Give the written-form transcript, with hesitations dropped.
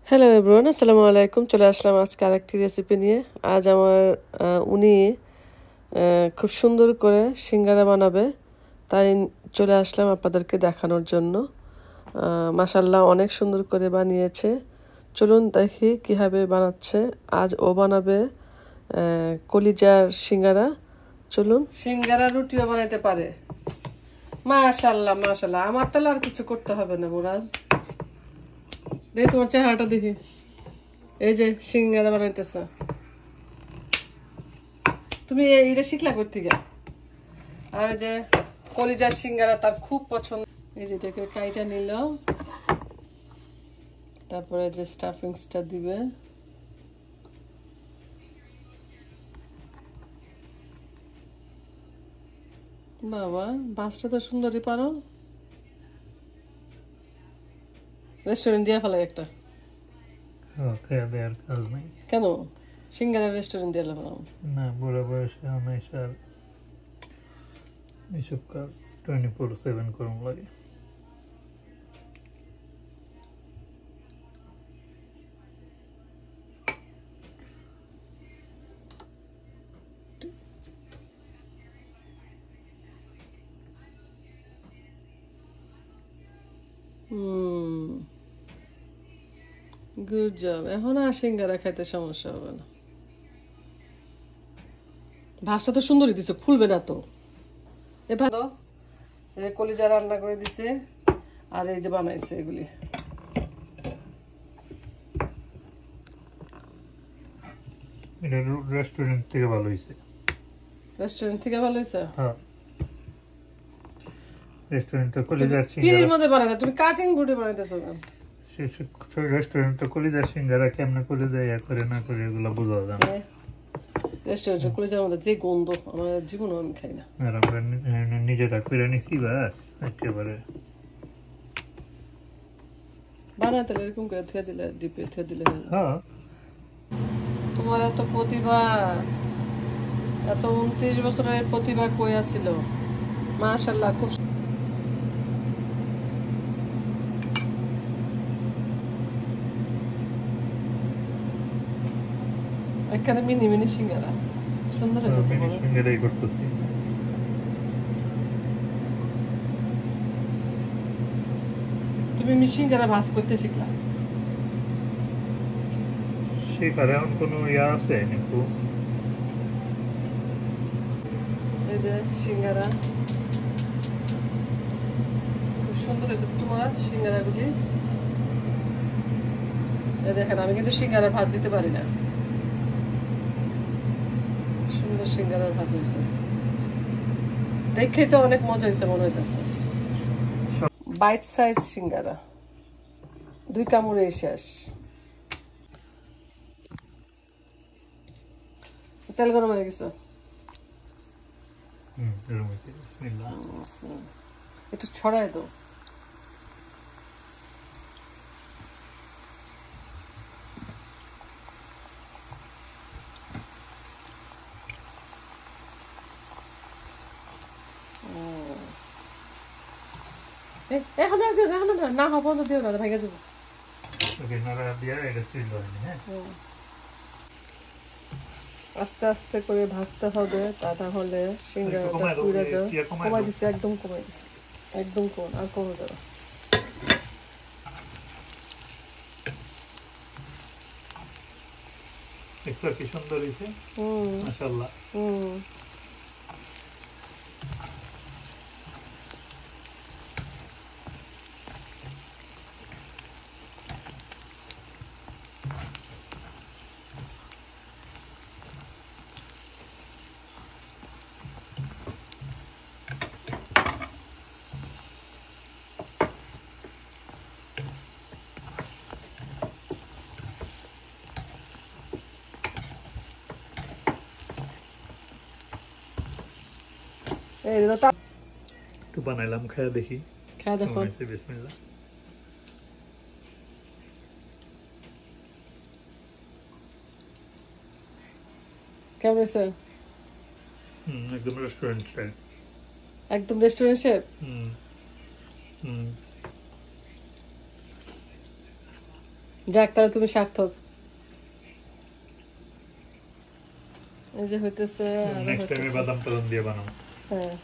Hello everyone, আসসালামু আলাইকুম। চলে আসলাম আজকে আরেকটি রেসিপি নিয়ে। আজ আমার উনি খুব সুন্দর করে সিঙ্গারা বানাবে, তাই চলে আসলাম আপনাদেরকে দেখানোর জন্য। মাশাল্লাহ অনেক সুন্দর করে বানিয়েছে। চলুন দেখি কীভাবে বানাচ্ছে। আজ ও বানাবে কলিজার সিঙ্গারা। চলুন। সিঙ্গারা রুটিও বানাইতে পারে। মাশাল্লাহ মাশাল্লাহ, আমার তাহলে আর কিছু করতে হবে না। মুরাদ, দেখি তোমার চেহারাটা দেখি। এই যে সিঙ্গারা বানাইতেছে, তুমি এইটা শিখলা কোত্থেকে? আর যে কলিজার সিঙ্গারা তার খুব পছন্দ। এই যে এটাকে কাইটা নিল, তারপরে যে স্টাফিংসটা দিবে। বাবা, বাসটা তো সুন্দরই পারো। রেস্টুরেন্ট দিয়া ফেলাই একটা। কেন সিঙ্গারা রেস্টুরেন্ট দিয়ে ফেলাম? না, বুড়ো বয়সে হামেশা এইসব কাজ 24/7 করুন লাগে। Good job. এখন আর সিঙ্গারা খাইতে সমস্যা হবে না। ভাতটা তো সুন্দরই দিছে, খুলবে না তো। এবার কলিজা রান্না করে দিছে, আর এই যে বানাইছে এগুলি। এটা রেস্টুরেন্ট থেকে ভালো হয়েছে। রেস্টুরেন্ট থেকে ভালো হয়েছে? হ্যাঁ, রেস্টুরেন্টে কলিজার পিরির সিঙ্গারা মধ্যে বানাইতে, তুমি কাটিং বোর্ডে বানাইতেছো কেন? রেস্টুরেন্টে কলিজার সিঙ্গারা কেমনে কলিজা ইয়া করে না করে এগুলো বোঝা যায় না। রেস্টুরেন্টে কলিজার মধ্যে যে গন্ধ, আমার জীবনও আমি খাই না। আর আমরা নিজেরা করে নিছি, বাস একেবারে বানাতে এরকম করে থুয়ে দিলে, ডিপে থুয়ে দিলে। হ্যাঁ। তোমার এত প্রতিভা, এত 29 বছরের প্রতিভা কই আছিল? মাশাআল্লাহ, খুব এখানে মিনি মিনি সিঙ্গারা সুন্দর হয়েছে। মিনি সিঙ্গারাই করতেছি। তুমি সিঙ্গারা ভাজ করতে শিখলা? সেখানে এখন কোনো ইয়া আছে নাকি? এই যে সিঙ্গারা খুব সুন্দর হয়েছে তোমার সিঙ্গারাগুলি। দেখেন, আমি কিন্তু সিঙ্গারা ভাজ দিতে পারি না। সুন্দর সিঙ্গারার ভাজ হয়েছে, দেখে তো অনেক মজা হয়েছে মনে হইতেছে। বাইট সাইজ সিঙ্গারা, 2 কামড়ে শেষ। তেল গরম হয়ে গেছে, একটু ছড়াই দাও। এখন না হবো না, দিও না, ভেঙে যাবো। আস্তে আস্তে করে ভাজতে হবে, তা তাহলে সিঙ্গারাটা পুড়ে যাবে। কমাই দিছে, একদম কমাই দিছে, একদম কম, আর কমে যাবে। কি সুন্দর হয়েছে, মাশাআল্লাহ। একটু বানাইলাম, খায়া দেখি। খায়া দেখো। বিসমিল্লাহ। কেমন হয়েছে? একদম রেস্টুরেন্ট স্টাইল। একদম রেস্টুরেন্ট শেপ। যাক তাহলে তুমি সার্থক। এই যে হইতেছে, নেক্সট টাইমে বাদাম টাদাম দিয়ে বানাবো। হ্যাঁ